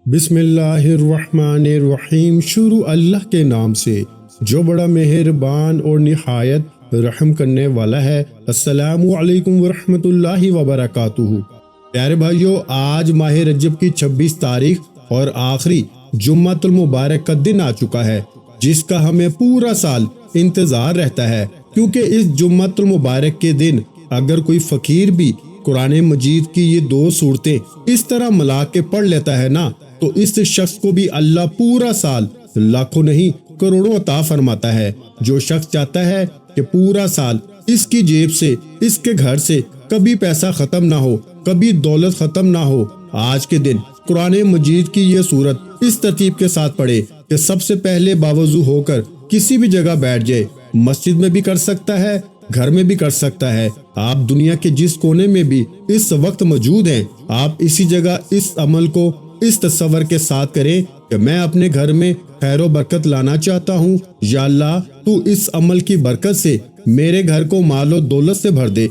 بسم اللہ الرحمن الرحیم۔ شروع اللہ کے نام سے جو بڑا مہربان اور نہایت رحم کرنے والا ہے۔ السلام علیکم ورحمۃ اللہ وبرکاتہ۔ پیارے بھائیو، آج ماہ رجب کی 26 تاریخ اور آخری جمعۃ المبارک کا دن آ چکا ہے، جس کا ہمیں پورا سال انتظار رہتا ہے، کیونکہ اس جمعۃ المبارک کے دن اگر کوئی فقیر بھی قرآن مجید کی یہ 2 صورتیں اس طرح ملا کے پڑھ لیتا ہے نا، تو اس شخص کو بھی اللہ پورا سال لاکھوں نہیں کروڑوں عطا فرماتا ہے۔ جو شخص چاہتا ہے کہ پورا سال اس کی جیب سے، اس کے گھر سے کبھی پیسہ ختم نہ ہو، کبھی دولت ختم نہ ہو، آج کے دن قرآن مجید کی یہ صورت اس ترتیب کے ساتھ پڑھے کہ سب سے پہلے باوضو ہو کر کسی بھی جگہ بیٹھ جائے، مسجد میں بھی کر سکتا ہے، گھر میں بھی کر سکتا ہے، آپ دنیا کے جس کونے میں بھی اس وقت موجود ہیں، آپ اسی جگہ اس عمل کو اس تصور کے ساتھ کریں کہ میں اپنے گھر میں خیر و برکت لانا چاہتا ہوں، یا اللہ تو اس عمل کی برکت سے میرے گھر کو مال و دولت سے بھر دے۔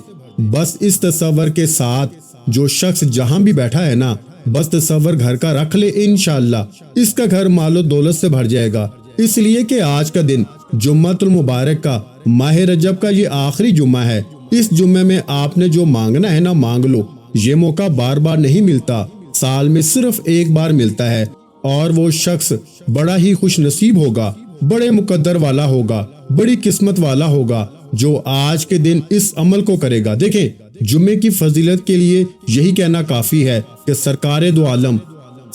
بس اس تصور کے ساتھ جو شخص جہاں بھی بیٹھا ہے نا، بس تصور گھر کا رکھ لے، انشاءاللہ اس کا گھر مال و دولت سے بھر جائے گا۔ اس لیے کہ آج کا دن جمعۃ المبارک کا، ماہ رجب کا یہ آخری جمعہ ہے۔ اس جمعے میں آپ نے جو مانگنا ہے نا، مانگ لو۔ یہ موقع بار بار نہیں ملتا، سال میں صرف ایک بار ملتا ہے، اور وہ شخص بڑا ہی خوش نصیب ہوگا، بڑے مقدر والا ہوگا، بڑی قسمت والا ہوگا جو آج کے دن اس عمل کو کرے گا۔ دیکھیں، جمعے کی فضیلت کے لیے یہی کہنا کافی ہے کہ سرکار دو عالم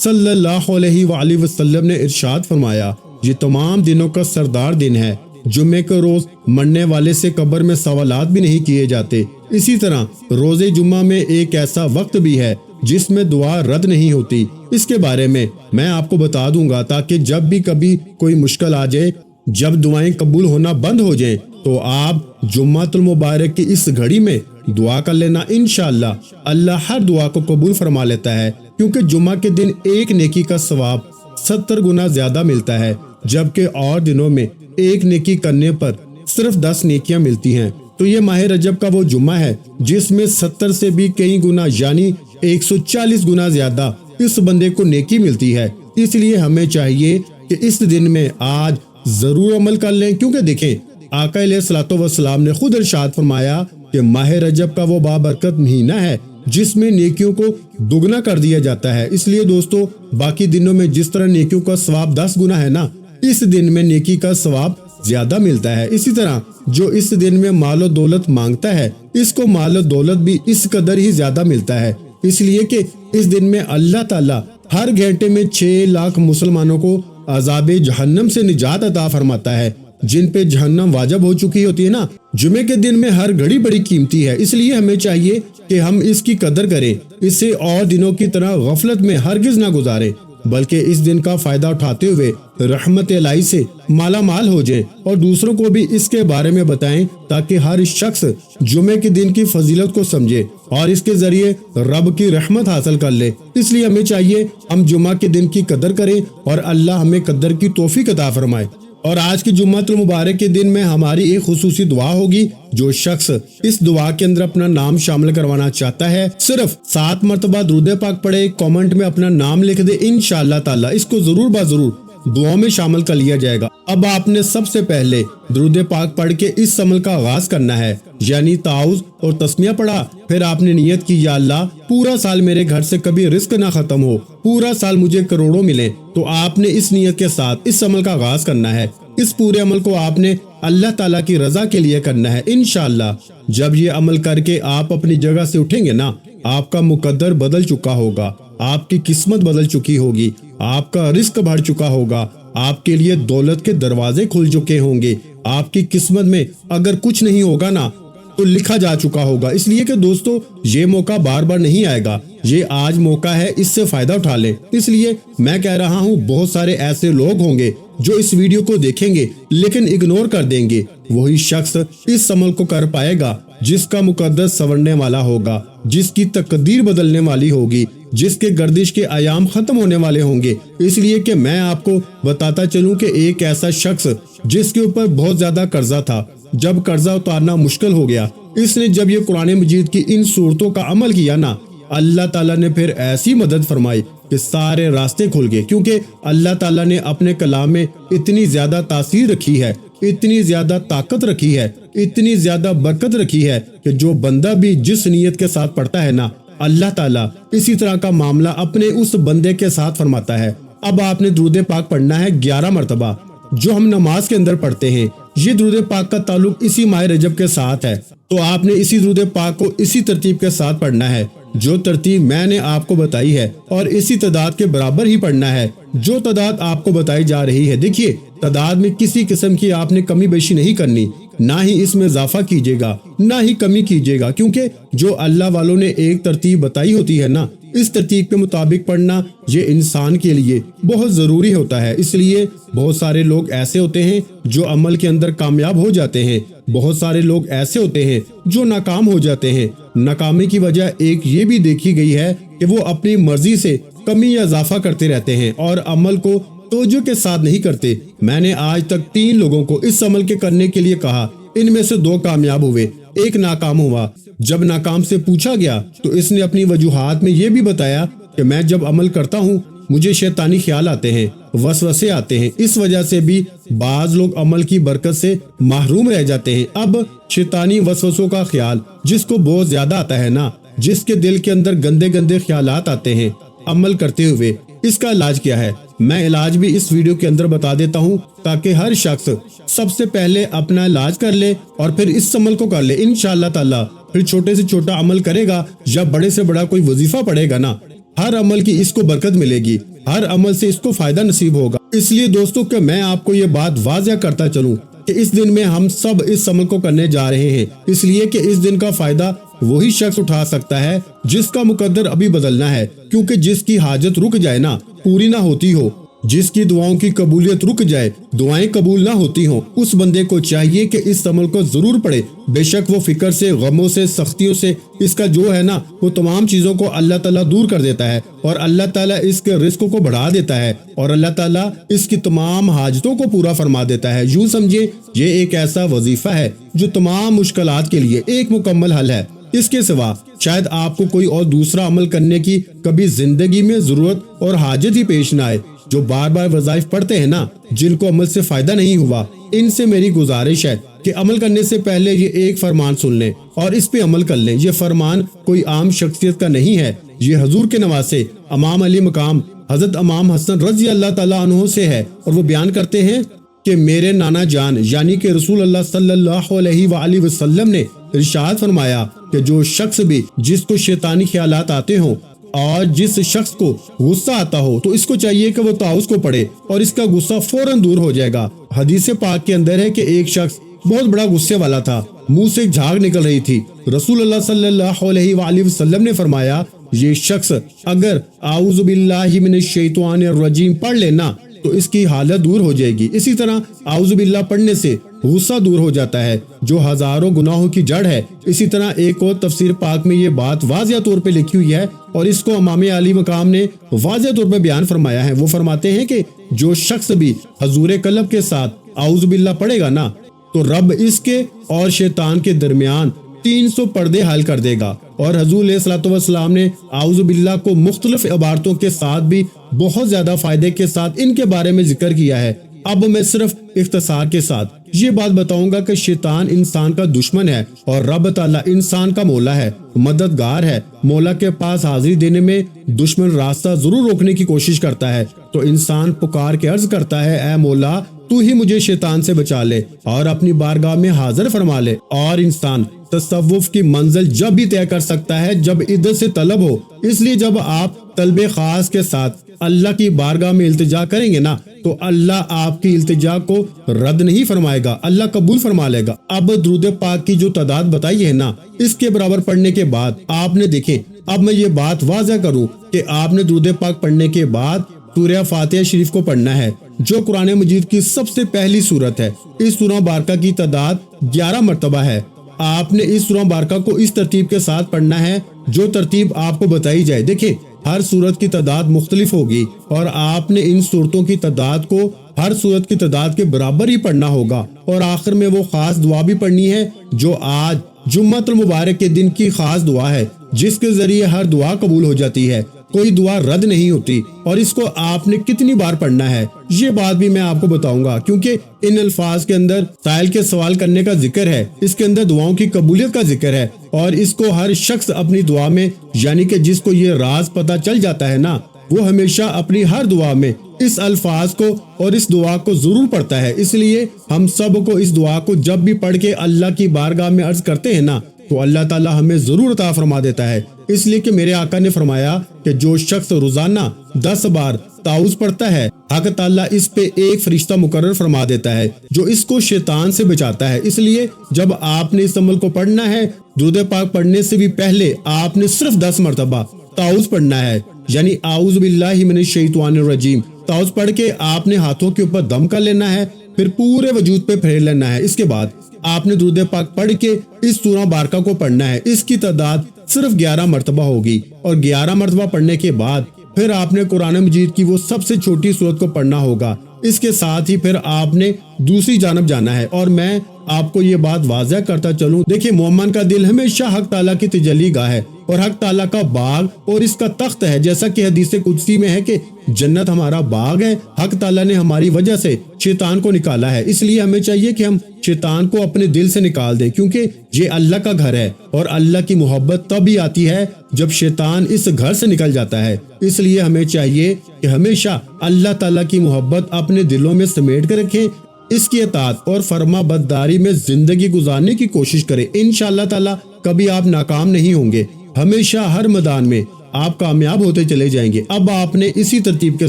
صلی اللہ علیہ وآلہ وسلم نے ارشاد فرمایا، یہ تمام دنوں کا سردار دن ہے۔ جمعے کے روز مرنے والے سے قبر میں سوالات بھی نہیں کیے جاتے۔ اسی طرح روز جمعہ میں ایک ایسا وقت بھی ہے جس میں دعا رد نہیں ہوتی۔ اس کے بارے میں آپ کو بتا دوں گا، تاکہ جب بھی کبھی کوئی مشکل آ جائے، جب دعائیں قبول ہونا بند ہو جائیں، تو آپ جمعۃ المبارک کی اس گھڑی میں دعا کر لینا، انشاءاللہ اللہ ہر دعا کو قبول فرما لیتا ہے، کیونکہ جمعہ کے دن ایک نیکی کا ثواب 70 گنا زیادہ ملتا ہے، جبکہ اور دنوں میں ایک نیکی کرنے پر صرف 10 نیکیاں ملتی ہیں۔ تو یہ ماہ رجب کا وہ جمعہ ہے جس میں 70 سے بھی کئی گنا، یعنی 140 گنا زیادہ اس بندے کو نیکی ملتی ہے۔ اس لیے ہمیں چاہیے کہ اس دن میں آج ضرور عمل کر لیں، کیونکہ دیکھیں آقا علیہ الصلوۃ والسلام نے خود ارشاد فرمایا کہ ماہ رجب کا وہ بابرکت مہینہ ہے جس میں نیکیوں کو دگنا کر دیا جاتا ہے۔ اس لیے دوستو، باقی دنوں میں جس طرح نیکیوں کا ثواب 10 گنا ہے نا، اس دن میں نیکی کا ثواب زیادہ ملتا ہے۔ اسی طرح جو اس دن میں مال و دولت مانگتا ہے، اس کو مال و دولت بھی اس قدر ہی زیادہ ملتا ہے، اس لیے کہ اس دن میں اللہ تعالیٰ ہر گھنٹے میں 6 لاکھ مسلمانوں کو عذاب جہنم سے نجات عطا فرماتا ہے، جن پہ جہنم واجب ہو چکی ہوتی ہے نا۔ جمعے کے دن میں ہر گھڑی بڑی قیمتی ہے، اس لیے ہمیں چاہیے کہ ہم اس کی قدر کریں، اسے اور دنوں کی طرح غفلت میں ہرگز نہ گزاریں، بلکہ اس دن کا فائدہ اٹھاتے ہوئے رحمت الہی سے مالا مال ہو جائیں، اور دوسروں کو بھی اس کے بارے میں بتائیں، تاکہ ہر شخص جمعے کے دن کی فضیلت کو سمجھے اور اس کے ذریعے رب کی رحمت حاصل کر لے۔ اس لیے ہمیں چاہیے ہم جمعہ کے دن کی قدر کریں، اور اللہ ہمیں قدر کی توفیق عطا فرمائے۔ اور آج کی جمعۃ المبارک کے دن میں ہماری ایک خصوصی دعا ہوگی۔ جو شخص اس دعا کے اندر اپنا نام شامل کروانا چاہتا ہے، صرف 7 مرتبہ درود پاک پڑھے، کامنٹ میں اپنا نام لکھ دے، انشاءاللہ تعالی اس کو ضرور ضرور دعاؤں میں شامل کر لیا جائے گا۔ اب آپ نے سب سے پہلے درود پاک پڑھ کے اس عمل کا آغاز کرنا ہے، یعنی تعوذ اور تسمیہ پڑھا، پھر آپ نے نیت کی، یا اللہ پورا سال میرے گھر سے کبھی رزق نہ ختم ہو، پورا سال مجھے کروڑوں ملے۔ تو آپ نے اس نیت کے ساتھ اس عمل کا آغاز کرنا ہے۔ اس پورے عمل کو آپ نے اللہ تعالیٰ کی رضا کے لیے کرنا ہے، انشاءاللہ جب یہ عمل کر کے آپ اپنی جگہ سے اٹھیں گے نا، آپ کا مقدر بدل چکا ہوگا، آپ کی قسمت بدل چکی ہوگی، آپ کا رزق بڑھ چکا ہوگا، آپ کے لیے دولت کے دروازے کھل چکے ہوں گے، آپ کی قسمت میں اگر کچھ نہیں ہوگا نا تو لکھا جا چکا ہوگا۔ اس لیے کہ دوستو، یہ موقع بار بار نہیں آئے گا، یہ آج موقع ہے، اس سے فائدہ اٹھا لیں۔ اس لیے میں کہہ رہا ہوں، بہت سارے ایسے لوگ ہوں گے جو اس ویڈیو کو دیکھیں گے لیکن اگنور کر دیں گے، وہی شخص اس عمل کو کر پائے گا جس کا مقدر سنورنے والا ہوگا، جس کی تقدیر بدلنے والی ہوگی، جس کے گردش کے ایام ختم ہونے والے ہوں گے۔ اس لیے کہ میں آپ کو بتاتا چلوں کہ ایک ایسا شخص جس کے اوپر بہت زیادہ قرضہ تھا، جب قرضہ اتارنا مشکل ہو گیا، اس نے جب یہ قرآن مجید کی ان صورتوں کا عمل کیا نا، اللہ تعالیٰ نے پھر ایسی مدد فرمائی کہ سارے راستے کھل گئے، کیونکہ اللہ تعالیٰ نے اپنے کلام میں اتنی زیادہ تاثیر رکھی ہے، اتنی زیادہ طاقت رکھی ہے، اتنی زیادہ برکت رکھی ہے کہ جو بندہ بھی جس نیت کے ساتھ پڑھتا ہے نا، اللہ تعالیٰ اسی طرح کا معاملہ اپنے اس بندے کے ساتھ فرماتا ہے۔ اب آپ نے درود پاک پڑھنا ہے 11 مرتبہ، جو ہم نماز کے اندر پڑھتے ہیں۔ یہ درود پاک کا تعلق اسی ماہ رجب کے ساتھ ہے، تو آپ نے اسی درود پاک کو اسی ترتیب کے ساتھ پڑھنا ہے جو ترتیب میں نے آپ کو بتائی ہے، اور اسی تعداد کے برابر ہی پڑھنا ہے جو تعداد آپ کو بتائی جا رہی ہے۔ دیکھیے، تعداد میں کسی قسم کی آپ نے کمی بیشی نہیں کرنی، نہ ہی اس میں اضافہ کیجیے گا، نہ ہی کمی کیجیے گا، کیونکہ جو اللہ والوں نے ایک ترتیب بتائی ہوتی ہے نا، اس ترتیب کے مطابق پڑھنا یہ انسان کے لیے بہت ضروری ہوتا ہے۔ اس لیے بہت سارے لوگ ایسے ہوتے ہیں جو عمل کے اندر کامیاب ہو جاتے ہیں، بہت سارے لوگ ایسے ہوتے ہیں جو ناکام ہو جاتے ہیں۔ ناکامی کی وجہ ایک یہ بھی دیکھی گئی ہے کہ وہ اپنی مرضی سے کمی یا اضافہ کرتے رہتے ہیں اور عمل کو توجہ کے ساتھ نہیں کرتے۔ میں نے آج تک 3 لوگوں کو اس عمل کے کرنے کے لیے کہا، ان میں سے 2 کامیاب ہوئے، ایک ناکام ہوا۔ جب ناکام سے پوچھا گیا تو اس نے اپنی وجوہات میں یہ بھی بتایا کہ میں جب عمل کرتا ہوں مجھے شیطانی خیال آتے ہیں، وسوسے آتے ہیں، اس وجہ سے بھی بعض لوگ عمل کی برکت سے محروم رہ جاتے ہیں۔ اب شیطانی وسوسوں کا خیال جس کو بہت زیادہ آتا ہے نا، جس کے دل کے اندر گندے گندے خیالات آتے ہیں عمل کرتے ہوئے، اس کا علاج کیا ہے؟ میں علاج بھی اس ویڈیو کے اندر بتا دیتا ہوں تاکہ ہر شخص سب سے پہلے اپنا علاج کر لے اور پھر اس عمل کو کر لے۔ انشاءاللہ تعالی پھر چھوٹے سے چھوٹا عمل کرے گا یا بڑے سے بڑا کوئی وظیفہ پڑھے گا نا، ہر عمل کی اس کو برکت ملے گی، ہر عمل سے اس کو فائدہ نصیب ہوگا۔ اس لیے دوستوں کہ میں آپ کو یہ بات واضح کرتا چلوں کہ اس دن میں ہم سب اس عمل کو کرنے جا رہے ہیں، اس لیے کہ اس دن کا فائدہ وہی شخص اٹھا سکتا ہے جس کا مقدر ابھی بدلنا ہے، کیونکہ جس کی حاجت رک جائے نا، پوری نہ ہوتی ہو، جس کی دعاؤں کی قبولیت رک جائے، دعائیں قبول نہ ہوتی ہوں، اس بندے کو چاہیے کہ اس عمل کو ضرور پڑھے۔ بے شک وہ فکر سے، غموں سے، سختیوں سے، اس کا جو ہے نا وہ تمام چیزوں کو اللہ تعالیٰ دور کر دیتا ہے، اور اللہ تعالیٰ اس کے رزق کو بڑھا دیتا ہے، اور اللہ تعالیٰ اس کی تمام حاجتوں کو پورا فرما دیتا ہے۔ یوں سمجھے یہ ایک ایسا وظیفہ ہے جو تمام مشکلات کے لیے ایک مکمل حل ہے۔ اس کے سوا شاید آپ کو کوئی اور دوسرا عمل کرنے کی کبھی زندگی میں ضرورت اور حاجت ہی پیش نہ آئے۔ جو بار بار وظائف پڑھتے ہیں نا، جن کو عمل سے فائدہ نہیں ہوا، ان سے میری گزارش ہے کہ عمل کرنے سے پہلے یہ ایک فرمان سن لیں اور اس پہ عمل کر لیں۔ یہ فرمان کوئی عام شخصیت کا نہیں ہے، یہ حضور کے نواسے امام علی مقام حضرت امام حسن رضی اللہ تعالیٰ عنہ سے ہے، اور وہ بیان کرتے ہیں کہ میرے نانا جان یعنی کہ رسول اللہ صلی اللہ علیہ وآلہ وسلم نے ارشاد فرمایا کہ جو شخص بھی جس کو شیطانی خیالات آتے ہوں اور جس شخص کو غصہ آتا ہو تو اس کو چاہیے کہ وہ تعوذ کو پڑھے اور اس کا غصہ فوراً دور ہو جائے گا۔ حدیث پاک کے اندر ہے کہ ایک شخص بہت بڑا غصے والا تھا، منہ سے جھاگ نکل رہی تھی۔ رسول اللہ صلی اللہ علیہ وآلہ وسلم نے فرمایا یہ شخص اگر اعوذ باللہ من الشیطان الرجیم پڑھ لینا تو اس کی حالت دور ہو جائے گی۔ اسی طرح اعوذ باللہ پڑھنے سے غصہ دور ہو جاتا ہے جو ہزاروں گناہوں کی جڑ ہے۔ اسی طرح ایک اور تفسیر پاک میں یہ بات واضح طور پہ لکھی ہوئی ہے اور اس کو امام علی مقام نے واضح طور پہ بیان فرمایا ہے۔ وہ فرماتے ہیں کہ جو شخص بھی حضور قلب کے ساتھ اعوذ باللہ پڑھے گا نا تو رب اس کے اور شیطان کے درمیان 300 پردے حل کر دے گا۔ اور حضور علیہ الصلوۃ والسلام نے اعوذ باللہ کو مختلف عبارتوں کے ساتھ بھی بہت زیادہ فائدے کے ساتھ ان کے بارے میں ذکر کیا ہے۔ اب میں صرف اختصار کے ساتھ یہ بات بتاؤں گا کہ شیطان انسان کا دشمن ہے اور رب تعالیٰ انسان کا مولا ہے، مددگار ہے۔ مولا کے پاس حاضری دینے میں دشمن راستہ ضرور روکنے کی کوشش کرتا ہے، تو انسان پکار کے عرض کرتا ہے اے مولا تو ہی مجھے شیطان سے بچا لے اور اپنی بارگاہ میں حاضر فرما لے۔ اور انسان تصوف کی منزل جب بھی طے کر سکتا ہے جب ادھر سے طلب ہو۔ اس لیے جب آپ طلب خاص کے ساتھ اللہ کی بارگاہ میں التجا کریں گے نا تو اللہ آپ کی التجا کو رد نہیں فرمائے گا، اللہ قبول فرما لے گا۔ اب درود پاک کی جو تعداد بتائی ہے نا، اس کے برابر پڑھنے کے بعد آپ نے دیکھیں، اب میں یہ بات واضح کروں کہ آپ نے درود پاک پڑھنے کے بعد سورہ فاتحہ شریف کو پڑھنا ہے جو قرآن مجید کی سب سے پہلی سورت ہے۔ اس سورہ مبارکہ کی تعداد 11 مرتبہ ہے۔ آپ نے اس سورہ مبارکہ کو اس ترتیب کے ساتھ پڑھنا ہے جو ترتیب آپ کو بتائی جائے۔ دیکھیں ہر سورت کی تعداد مختلف ہوگی اور آپ نے ان سورتوں کی تعداد کو ہر سورت کی تعداد کے برابر ہی پڑھنا ہوگا، اور آخر میں وہ خاص دعا بھی پڑھنی ہے جو آج جمعۃ المبارک کے دن کی خاص دعا ہے جس کے ذریعے ہر دعا قبول ہو جاتی ہے، کوئی دعا رد نہیں ہوتی، اور اس کو آپ نے کتنی بار پڑھنا ہے یہ بات بھی میں آپ کو بتاؤں گا، کیونکہ ان الفاظ کے اندر سائل کے سوال کرنے کا ذکر ہے، اس کے اندر دعاؤں کی قبولیت کا ذکر ہے، اور اس کو ہر شخص اپنی دعا میں، یعنی کہ جس کو یہ راز پتہ چل جاتا ہے نا، وہ ہمیشہ اپنی ہر دعا میں اس الفاظ کو اور اس دعا کو ضرور پڑھتا ہے۔ اس لیے ہم سب کو اس دعا کو جب بھی پڑھ کے اللہ کی بارگاہ میں عرض کرتے ہیں نا تو اللہ تعالیٰ ہمیں ضرور عطا فرما دیتا ہے، اس لیے کہ میرے آقا نے فرمایا کہ جو شخص روزانہ 10 بار تعوذ پڑھتا ہے، حق تعالیٰ اس پہ ایک فرشتہ مقرر فرما دیتا ہے جو اس کو شیطان سے بچاتا ہے۔ اس لیے جب آپ نے اس عمل کو پڑھنا ہے، درود پاک پڑھنے سے بھی پہلے آپ نے صرف 10 مرتبہ تعوذ پڑھنا ہے، یعنی اعوذ باللہ من الشیطان الرجیم۔ تعوذ پڑھ کے آپ نے ہاتھوں کے اوپر دم کر لینا ہے، پھر پورے وجود پہ پھیر لینا ہے۔ اس کے بعد آپ نے درود پاک پڑھ کے اس سورہ بارکہ کو پڑھنا ہے، اس کی تعداد صرف 11 مرتبہ ہوگی، اور 11 مرتبہ پڑھنے کے بعد پھر آپ نے قرآن مجید کی وہ سب سے چھوٹی سورت کو پڑھنا ہوگا۔ اس کے ساتھ ہی پھر آپ نے دوسری جانب جانا ہے، اور میں آپ کو یہ بات واضح کرتا چلوں، دیکھیں مومن کا دل ہمیشہ حق تعالیٰ کی تجلی گاہ ہے اور حق تعالیٰ کا باغ اور اس کا تخت ہے، جیسا کہ حدیث قدسی میں ہے کہ جنت ہمارا باغ ہے، حق تعالیٰ نے ہماری وجہ سے شیطان کو نکالا ہے، اس لیے ہمیں چاہیے کہ ہم شیطان کو اپنے دل سے نکال دیں، کیونکہ یہ اللہ کا گھر ہے اور اللہ کی محبت تب ہی آتی ہے جب شیطان اس گھر سے نکل جاتا ہے۔ اس لیے ہمیں چاہیے کہ ہمیشہ اللہ تعالیٰ کی محبت اپنے دلوں میں سمیٹ کر رکھیں، اس کی اطاعت اور فرما برداری میں زندگی گزارنے کی کوشش کریں، انشاءاللہ تعالیٰ کبھی آپ ناکام نہیں ہوں گے، ہمیشہ ہر میدان میں آپ کامیاب ہوتے چلے جائیں گے۔ اب آپ نے اسی ترتیب کے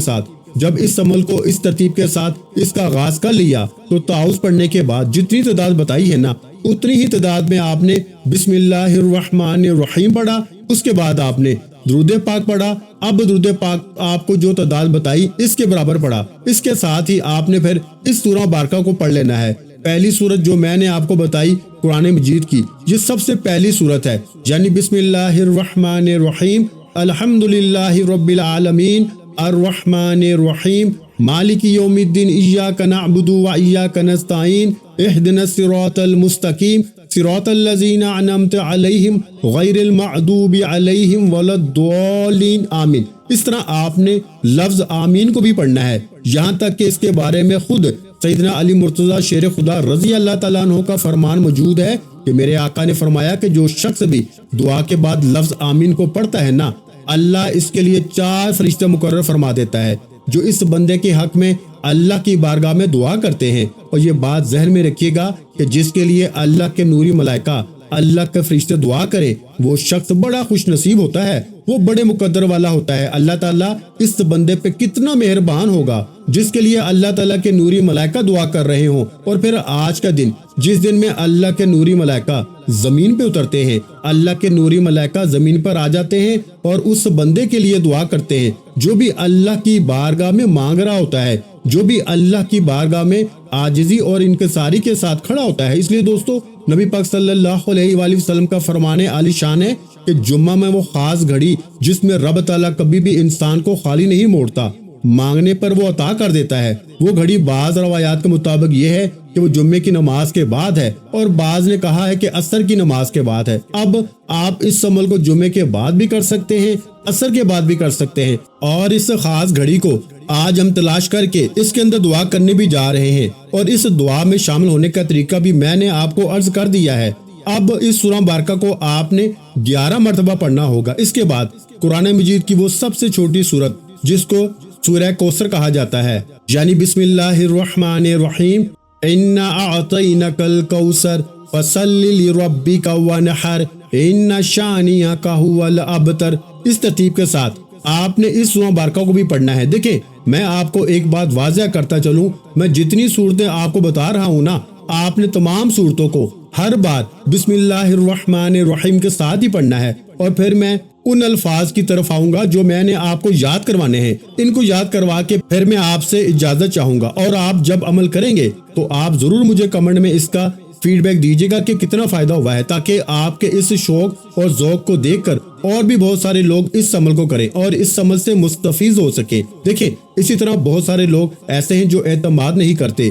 ساتھ جب اس عمل کو اس ترتیب کے ساتھ اس کا آغاز کر لیا تو تعوذ پڑھنے کے بعد جتنی تعداد بتائی ہے نا اتنی ہی تعداد میں آپ نے بسم اللہ الرحمن الرحیم پڑھا، اس کے بعد آپ نے درود پاک پڑھا، اب درود پاک آپ کو جو تعداد بتائی اس کے برابر پڑھا، اس کے ساتھ ہی آپ نے پھر اس سورہ بارکہ کو پڑھ لینا ہے۔ پہلی سورت جو میں نے آپ کو بتائی قرآن مجید کی، یہ سب سے پہلی سورت ہے، یعنی بسم اللہ الرحمن الرحیم الحمدللہ رب العالمین الرحمن الرحیم مالک یوم الدین ایاک نعبد و ایاک نستعین اہدنا الصراط المستقیم صراط الذین انعمت علیہم غیر المغضوب علیہم ولا الضالین آمین۔ اس طرح آپ نے لفظ آمین کو بھی پڑھنا ہے، یہاں تک کہ اس کے بارے میں خود سیدنا علی مرتضیٰ شیر خدا رضی اللہ تعالیٰ عنہ کا فرمان موجود ہے کہ میرے آقا نے فرمایا کہ جو شخص بھی دعا کے بعد لفظ آمین کو پڑھتا ہے نا، اللہ اس کے لیے 4 فرشتے مقرر فرما دیتا ہے جو اس بندے کے حق میں اللہ کی بارگاہ میں دعا کرتے ہیں۔ اور یہ بات ذہن میں رکھیے گا کہ جس کے لیے اللہ کے نوری ملائکہ، اللہ کے فرشتے دعا کرے، وہ شخص بڑا خوش نصیب ہوتا ہے، وہ بڑے مقدر والا ہوتا ہے۔ اللہ تعالیٰ اس بندے پہ کتنا مہربان ہوگا جس کے لیے اللہ تعالیٰ کے نوری ملائکہ دعا کر رہے ہوں۔ اور پھر آج کا دن جس دن میں اللہ کے نوری ملائکہ زمین پہ اترتے ہیں، اللہ کے نوری ملائکہ زمین پر آ جاتے ہیں اور اس بندے کے لیے دعا کرتے ہیں جو بھی اللہ کی بارگاہ میں مانگ رہا ہوتا ہے، جو بھی اللہ کی بارگاہ میں عاجزی اور انکساری کے ساتھ کھڑا ہوتا ہے۔ اس لیے دوستو نبی پاک صلی اللہ علیہ وآلہ وسلم کا فرمان عالی شان ہے کہ جمعہ میں وہ خاص گھڑی جس میں رب تعالیٰ کبھی بھی انسان کو خالی نہیں موڑتا، مانگنے پر وہ عطا کر دیتا ہے۔ وہ گھڑی بعض روایات کے مطابق یہ ہے کہ وہ جمعے کی نماز کے بعد ہے، اور بعض نے کہا ہے کہ عصر کی نماز کے بعد ہے۔ اب آپ اس عمل کو جمعے کے بعد بھی کر سکتے ہیں، عصر کے بعد بھی کر سکتے ہیں، اور اس خاص گھڑی کو آج ہم تلاش کر کے اس کے اندر دعا کرنے بھی جا رہے ہیں، اور اس دعا میں شامل ہونے کا طریقہ بھی میں نے آپ کو عرض کر دیا ہے۔ اب اس سورہ بارکہ کو آپ نے 11 مرتبہ پڑھنا ہوگا۔ اس کے بعد قرآن مجید کی وہ سب سے چھوٹی سورت جس کو سورہ کوثر کہا جاتا ہے، یعنی بسم اللہ الرحمن الرحیم انا اعطینک الکوثر فصلی لربک وانحر ان شانئک ھو الابتر، اس ترتیب کے ساتھ آپ نے اس سورہ بارکہ کو بھی پڑھنا ہے۔ دیکھیں میں آپ کو ایک بات واضح کرتا چلوں، میں جتنی صورتیں آپ کو بتا رہا ہوں نا، آپ نے تمام صورتوں کو ہر بار بسم اللہ الرحمن الرحیم کے ساتھ ہی پڑھنا ہے، اور پھر میں ان الفاظ کی طرف آؤں گا جو میں نے آپ کو یاد کروانے ہیں، ان کو یاد کروا کے پھر میں آپ سے اجازت چاہوں گا، اور آپ جب عمل کریں گے تو آپ ضرور مجھے کمنٹ میں اس کا فیڈ بیک دیجیے گا کہ کتنا فائدہ ہوا ہے، تاکہ آپ کے اس شوق اور ذوق کو دیکھ کر اور بھی بہت سارے لوگ اس عمل کو کریں اور اس عمل سے مستفیض ہو سکیں۔ دیکھیں اسی طرح بہت سارے لوگ ایسے ہیں جو اعتماد نہیں کرتے،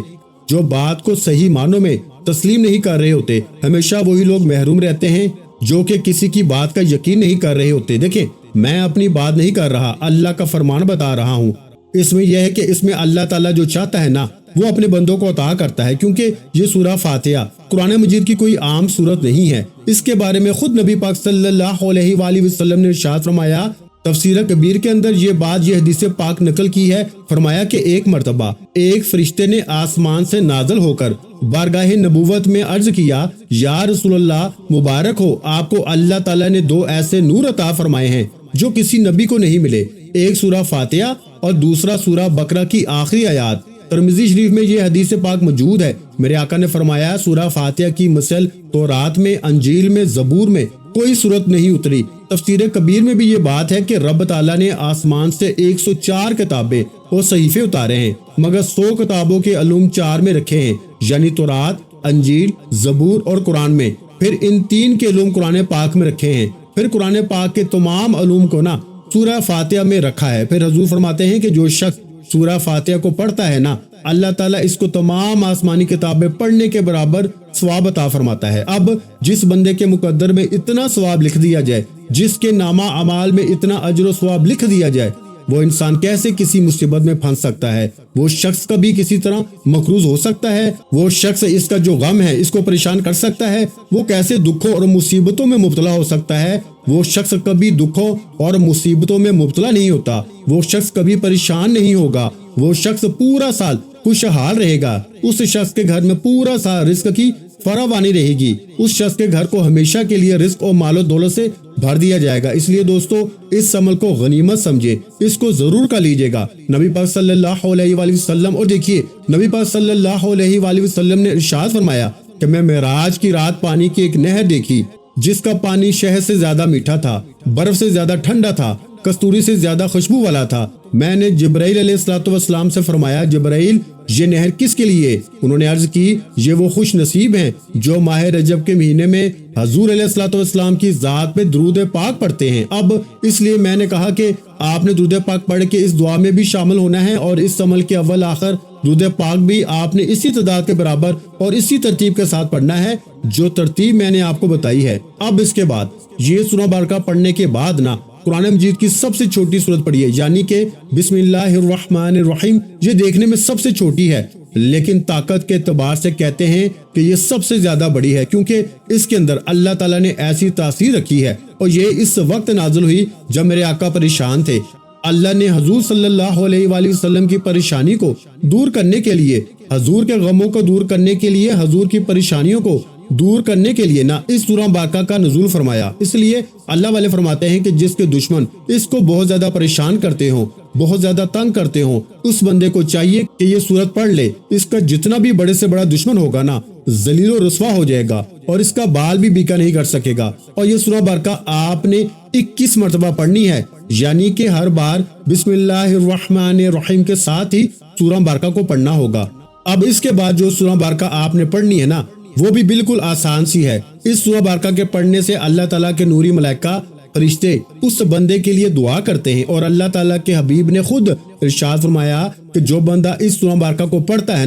جو بات کو صحیح معنوں میں تسلیم نہیں کر رہے ہوتے، ہمیشہ وہی لوگ محروم رہتے ہیں جو کہ کسی کی بات کا یقین نہیں کر رہے ہوتے۔ دیکھیں، میں اپنی بات نہیں کر رہا، اللہ کا فرمان بتا رہا ہوں۔ اس میں یہ ہے کہ اس میں اللہ تعالیٰ جو چاہتا ہے نا وہ اپنے بندوں کو عطا کرتا ہے، کیونکہ یہ سورہ فاتحہ قرآن مجید کی کوئی عام سورت نہیں ہے۔ اس کے بارے میں خود نبی پاک صلی اللہ علیہ وآلہ وسلم نے ارشاد فرمایا، تفسیر کبیر کے اندر یہ حدیث پاک نقل کی ہے، فرمایا کہ ایک مرتبہ ایک فرشتے نے آسمان سے نازل ہو کر بارگاہ نبوت میں عرض کیا، یا رسول اللہ، مبارک ہو آپ کو، اللہ تعالیٰ نے 2 ایسے نور عطا فرمائے ہیں جو کسی نبی کو نہیں ملے، ایک سورہ فاتحہ اور دوسرا سورہ بقرہ کی آخری آیات۔ ترمذی شریف میں یہ حدیث پاک موجود ہے۔ میرے آقا نے فرمایا، سورہ فاتحہ کی مثل تورات میں، انجیل میں، زبور میں کوئی صورت نہیں اتری۔ تفسیر کبیر میں بھی یہ بات ہے کہ رب تعالیٰ نے آسمان سے 104 کتابیں اور صحیفے اتارے ہیں، مگر 100 کتابوں کے علوم 4 میں رکھے ہیں، یعنی تورات، انجیل، زبور اور قرآن میں۔ پھر ان 3 کے علوم قرآن پاک میں رکھے ہیں۔ پھر قرآن پاک کے تمام علوم کو نا سورہ فاتحہ میں رکھا ہے۔ پھر حضور فرماتے ہیں کہ جو شخص سورہ فاتحہ کو پڑھتا ہے نا، اللہ تعالیٰ اس کو تمام آسمانی کتابیں پڑھنے کے برابر ثواب عطا فرماتا ہے۔ اب جس بندے کے مقدر میں اتنا ثواب لکھ دیا جائے، جس کے نامہ اعمال میں اتنا اجر و ثواب لکھ دیا جائے، وہ انسان کیسے کسی مصیبت میں پھنس سکتا ہے؟ وہ شخص کبھی کسی طرح مقروض ہو سکتا ہے؟ وہ شخص اس کا جو غم ہے اس کو پریشان کر سکتا ہے؟ وہ کیسے دکھوں اور مصیبتوں میں مبتلا ہو سکتا ہے؟ وہ شخص کبھی دکھوں اور مصیبتوں میں مبتلا نہیں ہوتا۔ وہ شخص کبھی پریشان نہیں ہوگا۔ وہ شخص پورا سال خوشحال رہے گا۔ اس شخص کے گھر میں پورا سال رزق کی فراوانی رہے گی۔ اس شخص کے گھر کو ہمیشہ کے لیے رزق اور مال و دولت سے بھر دیا جائے گا۔ اس لیے دوستو، اس عمل کو غنیمت سمجھے، اس کو ضرور کر لیجئے گا۔ نبی پاک صلی اللہ علیہ وآلہ وسلم، اور دیکھیے نبی پاک صلی اللہ علیہ وآلہ وسلم نے ارشاد فرمایا کہ میں معراج کی رات پانی کی ایک نہر دیکھی، جس کا پانی شہد سے زیادہ میٹھا تھا، برف سے زیادہ ٹھنڈا تھا، کستوری سے زیادہ خوشبو والا تھا۔ میں نے جبرائیل علیہ السلام سے فرمایا، جبرائیل، یہ نہر کس کے لیے؟ انہوں نے عرض کی، یہ وہ خوش نصیب ہیں جو ماہ رجب کے مہینے میں حضور علیہ السلام کی ذات پہ درود پاک پڑھتے ہیں۔ اب اس لیے میں نے کہا کہ آپ نے درود پاک پڑھ کے اس دعا میں بھی شامل ہونا ہے، اور اس عمل کے اول آخر درود پاک بھی آپ نے اسی تعداد کے برابر اور اسی ترتیب کے ساتھ پڑھنا ہے جو ترتیب میں نے آپ کو بتائی ہے۔ اب اس کے بعد یہ سورہ بارکہ پڑھنے کے بعد نا قرآن مجید کی سب سے چھوٹی سورت پڑھیے، یعنی کہ بسم اللہ الرحمن الرحیم۔ یہ دیکھنے میں سب سے چھوٹی ہے، لیکن طاقت کے اعتبار سے کہتے ہیں کہ یہ سب سے زیادہ بڑی ہے، کیونکہ اس کے اندر اللہ تعالیٰ نے ایسی تاثیر رکھی ہے، اور یہ اس وقت نازل ہوئی جب میرے آقا پریشان تھے۔ اللہ نے حضور صلی اللہ علیہ وآلہ وسلم کی پریشانی کو دور کرنے کے لیے، حضور کے غموں کو دور کرنے کے لیے، حضور کی پریشانیوں کو دور کرنے کے لیے اس سورہ بارکہ کا نزول فرمایا۔ اس لیے اللہ والے فرماتے ہیں کہ جس کے دشمن اس کو بہت زیادہ پریشان کرتے ہوں، بہت زیادہ تنگ کرتے ہوں، اس بندے کو چاہیے کہ یہ سورت پڑھ لے۔ اس کا جتنا بھی بڑے سے بڑا دشمن ہوگا ذلیل و رسوا ہو جائے گا، اور اس کا بال بھی بیکا نہیں کر سکے گا۔ اور یہ سورہ بارکہ آپ نے 21 مرتبہ پڑھنی ہے، یعنی کہ ہر بار بسم اللہ الرحمن الرحیم کے ساتھ ہی سورہ بارکہ کو پڑھنا ہوگا۔ اب اس کے بعد جو سورہ بارکہ آپ نے پڑھنی ہے وہ بھی بالکل آسان سی ہے۔ اس سورہ بارکہ کے پڑھنے سے اللہ تعالیٰ کے نوری ملائکہ فرشتے اس بندے کے لیے دعا کرتے ہیں، اور اللہ تعالیٰ کے حبیب نے خود ارشاد فرمایا کہ جو بندہ اس سورہ بارکہ کو پڑھتا ہے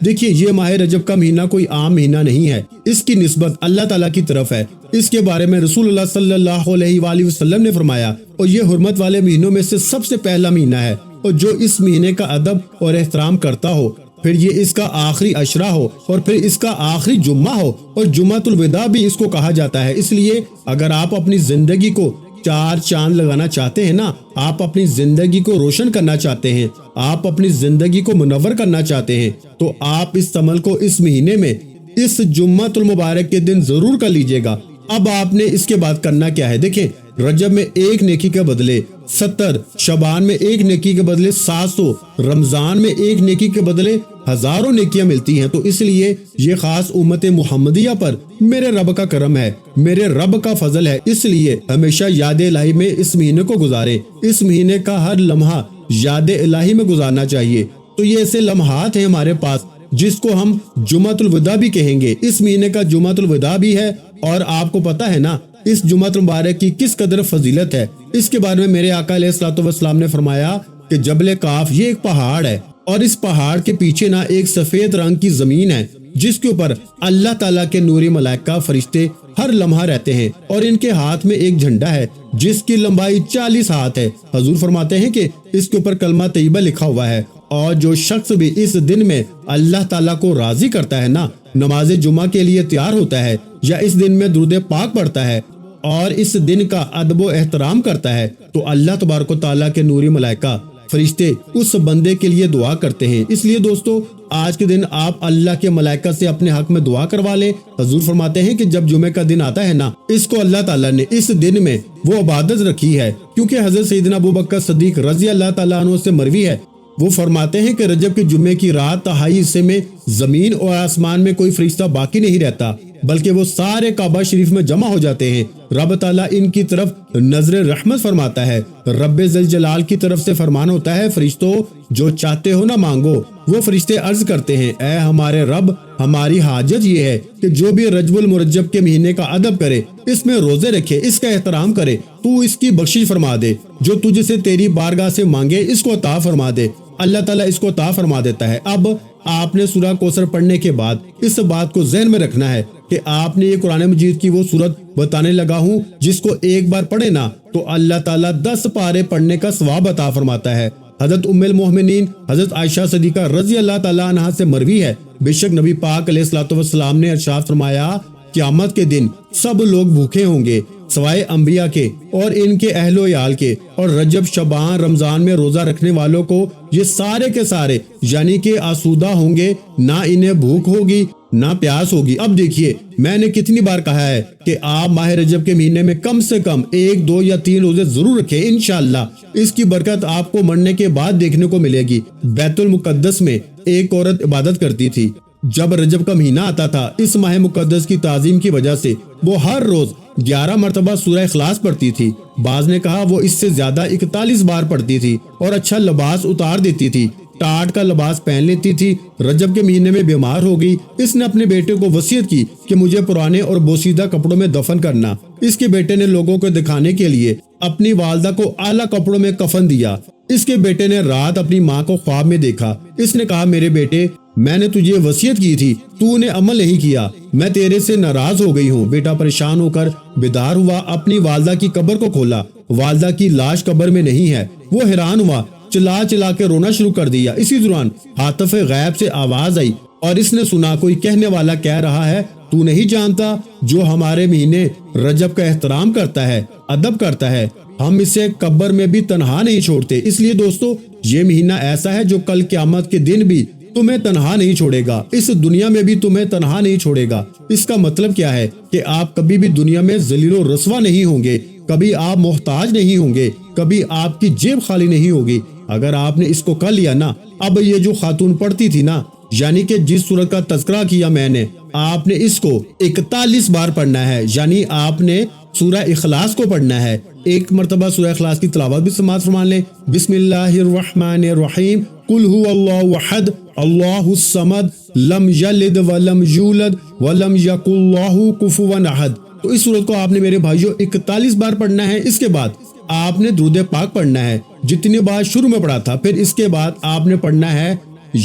دیکھیے، یہ ماہ رجب کا مہینہ کوئی عام مہینہ نہیں ہے، اس کی نسبت اللہ تعالیٰ کی طرف ہے۔ اس کے بارے میں رسول اللہ صلی اللہ علیہ وآلہ وسلم نے فرمایا، اور یہ حرمت والے مہینوں میں سے سب سے پہلا مہینہ ہے، اور جو اس مہینے کا ادب اور احترام کرتا ہو، پھر یہ اس کا آخری عشرہ ہو، اور پھر اس کا آخری جمعہ ہو، اور جمعۃ الوداع بھی اس کو کہا جاتا ہے۔ اس لیے اگر آپ اپنی زندگی کو 4 چاند لگانا چاہتے ہیں آپ اپنی زندگی کو روشن کرنا چاہتے ہیں، آپ اپنی زندگی کو منور کرنا چاہتے ہیں، تو آپ اس عمل کو اس مہینے میں اس جمعۃ المبارک کے دن ضرور کر لیجئے گا۔ اب آپ نے اس کے بعد کرنا کیا ہے؟ دیکھیں، رجب میں 1 نیکی کے بدلے 70، شعبان میں 1 نیکی کے بدلے 700، رمضان میں 1 نیکی کے بدلے ہزاروں نیکیاں ملتی ہیں۔ تو اس لیے یہ خاص امت محمدیہ پر میرے رب کا کرم ہے، میرے رب کا فضل ہے۔ اس لیے ہمیشہ یاد الہی میں اس مہینے کو گزارے، اس مہینے کا ہر لمحہ یاد الہی میں گزارنا چاہیے۔ تو یہ ایسے لمحات ہیں ہمارے پاس جس کو ہم جمعۃ الوداع بھی کہیں گے۔ اس مہینے کا جمعۃ الوداع بھی ہے، اور آپ کو پتا ہے اس جمعۃ المبارک کی کس قدر فضیلت ہے۔ اس کے بارے میں میرے آقا علیہ الصلوۃ والسلام نے فرمایا کہ جبل کاف یہ ایک پہاڑ ہے، اور اس پہاڑ کے پیچھے نا ایک سفید رنگ کی زمین ہے جس کے اوپر اللہ تعالیٰ کے نوری ملائکہ فرشتے ہر لمحہ رہتے ہیں، اور ان کے ہاتھ میں ایک جھنڈا ہے جس کی لمبائی 40 ہاتھ ہے۔ حضور فرماتے ہیں کہ اس کے اوپر کلمہ طیبہ لکھا ہوا ہے، اور جو شخص بھی اس دن میں اللہ تعالیٰ کو راضی کرتا ہے نا، نماز جمعہ کے لیے تیار ہوتا ہے یا اس دن میں درود پاک پڑھتا ہے اور اس دن کا ادب و احترام کرتا ہے، تو اللہ تبارک و تعالیٰ کے نوری ملائکہ فرشتے اس بندے کے لیے دعا کرتے ہیں۔ اس لیے دوستو، آج کے دن آپ اللہ کے ملائکہ سے اپنے حق میں دعا کروا لیں۔ حضور فرماتے ہیں کہ جب جمعہ کا دن آتا ہے نا، اس کو اللہ تعالیٰ نے اس دن میں وہ عبادت رکھی ہے، کیونکہ حضرت سیدنا ابوبکر صدیق رضی اللہ تعالیٰ عنہ سے مروی ہے، وہ فرماتے ہیں کہ رجب کے جمعے کی رات تہائی حصے میں زمین اور آسمان میں کوئی فرشتہ باقی نہیں رہتا، بلکہ وہ سارے کعبہ شریف میں جمع ہو جاتے ہیں۔ رب تعالیٰ ان کی طرف نظر رحمت فرماتا ہے۔ رب ذل جلال کی طرف سے فرمان ہوتا ہے، فرشتوں جو چاہتے ہو نہ مانگو۔ وہ فرشتے عرض کرتے ہیں، اے ہمارے رب، ہماری حاجت یہ ہے کہ جو بھی رجب المرجب کے مہینے کا ادب کرے، اس میں روزے رکھے، اس کا احترام کرے، تو اس کی بخشش فرما دے۔ جو تجھ سے تیری بارگاہ سے مانگے، اس کو عطا فرما دے۔ اللہ تعالیٰ اس کو عطا فرما دیتا ہے۔ اب آپ نے سورہ کوثر پڑھنے کے بعد اس بات کو ذہن میں رکھنا ہے کہ آپ نے یہ قرآن مجید کی وہ سورت بتانے لگا ہوں جس کو ایک بار پڑھے نا تو اللہ تعالیٰ 10 پارے پڑھنے کا ثواب عطا فرماتا ہے۔ حضرت ام المومنین حضرت عائشہ صدیقہ رضی اللہ تعالیٰ عنہا سے مروی ہے، بے شک نبی پاک علیہ الصلوۃ والسلام نے ارشاد فرمایا، قیامت کے دن سب لوگ بھوکے ہوں گے سوائے انبیاء کے اور ان کے اہل و عیال کے، اور رجب شعبان رمضان میں روزہ رکھنے والوں کو یہ سارے کے سارے یعنی کہ آسودہ ہوں گے، نہ انہیں بھوک ہوگی نہ پیاس ہوگی۔ اب دیکھیے، میں نے کتنی بار کہا ہے کہ آپ ماہ رجب کے مہینے میں کم سے کم 1، 2 یا 3 روزے ضرور رکھیں، انشاءاللہ اس کی برکت آپ کو مرنے کے بعد دیکھنے کو ملے گی۔ بیت المقدس میں ایک عورت عبادت کرتی تھی۔ جب رجب کا مہینہ آتا تھا، اس ماہ مقدس کی تعظیم کی وجہ سے وہ ہر روز 11 مرتبہ سورہ اخلاص پڑھتی تھی۔ بعض نے کہا وہ اس سے زیادہ 41 بار پڑھتی تھی، اور اچھا لباس اتار دیتی تھی، ٹاٹ کا لباس پہن لیتی تھی۔ رجب کے مہینے میں بیمار ہو گئی۔ اس نے اپنے بیٹے کو وصیت کی کہ مجھے پرانے اور بوسیدہ کپڑوں میں دفن کرنا۔ اس کے بیٹے نے لوگوں کو دکھانے کے لیے اپنی والدہ کو اعلیٰ کپڑوں میں کفن دیا۔ اس کے بیٹے نے رات اپنی ماں کو خواب میں دیکھا۔ اس نے کہا، میرے بیٹے، میں نے تجھے وصیت کی تھی، تو نے عمل نہیں کیا، میں تیرے سے ناراض ہو گئی ہوں۔ بیٹا پریشان ہو کر بیدار ہوا، اپنی والدہ کی قبر کو کھولا، والدہ کی لاش قبر میں نہیں ہے۔ وہ حیران ہوا، چلا چلا کے رونا شروع کر دیا۔ اسی دوران ہاتف غیب سے آواز آئی اور اس نے سنا کوئی کہنے والا کہہ رہا ہے، تو نہیں جانتا جو ہمارے مہینے رجب کا احترام کرتا ہے، ادب کرتا ہے، ہم اسے قبر میں بھی تنہا نہیں چھوڑتے۔ اس لیے دوستو، یہ مہینہ ایسا ہے جو کل قیامت کے دن بھی تمہیں تنہا نہیں چھوڑے گا، اس دنیا میں بھی تمہیں تنہا نہیں چھوڑے گا۔ اس کا مطلب کیا ہے کہ آپ کبھی بھی دنیا میں ذلیل و رسوا نہیں ہوں گے، کبھی آپ محتاج نہیں ہوں گے، کبھی آپ کی جیب خالی نہیں ہوگی۔ اگر آپ نے اس کو کر لیا نا، اب یہ جو خاتون پڑھتی تھی نا، یعنی کہ جس سورت کا تذکرہ کیا میں نے، آپ نے اس کو 41 بار پڑھنا ہے، یعنی آپ نے سورہ اخلاص کو پڑھنا ہے۔ ایک مرتبہ سورہ اخلاص کی تلاوت بھی سماعت فرما لیں۔ بسم اللہ الرحمن الرحیم، قل هو اللہ احد اللہ الصمد لم یلد ولم یولد ولم یکن لہ کفوا احد۔ تو اس سورت کو آپ نے میرے بھائیوں 41 بار پڑھنا ہے۔ اس کے بعد آپ نے درود پاک پڑھنا ہے جتنی بار شروع میں پڑھا تھا۔ پھر اس کے بعد آپ نے پڑھنا ہے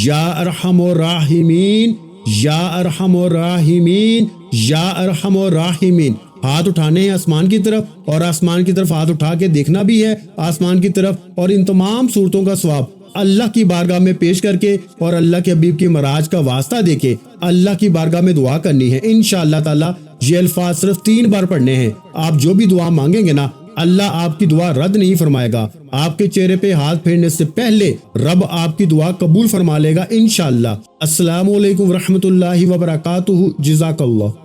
یا ارحم الراحمین، یا ارحم الراحمین، یا ارحم الراحمین۔ ہاتھ اٹھانے ہیں آسمان کی طرف، اور آسمان کی طرف ہاتھ اٹھا کے دیکھنا بھی ہے آسمان کی طرف، اور ان تمام صورتوں کا ثواب اللہ کی بارگاہ میں پیش کر کے اور اللہ کے حبیب کی معراج کا واسطہ دے کے اللہ کی بارگاہ میں دعا کرنی ہے۔ انشاءاللہ تعالی یہ الفاظ صرف 3 بار پڑھنے ہیں۔ آپ جو بھی دعا مانگیں گے نا، اللہ آپ کی دعا رد نہیں فرمائے گا۔ آپ کے چہرے پہ ہاتھ پھیرنے سے پہلے رب آپ کی دعا قبول فرما لے گا انشاءاللہ۔ السلام علیکم ورحمۃ اللہ وبرکاتہ۔ جزاک اللہ۔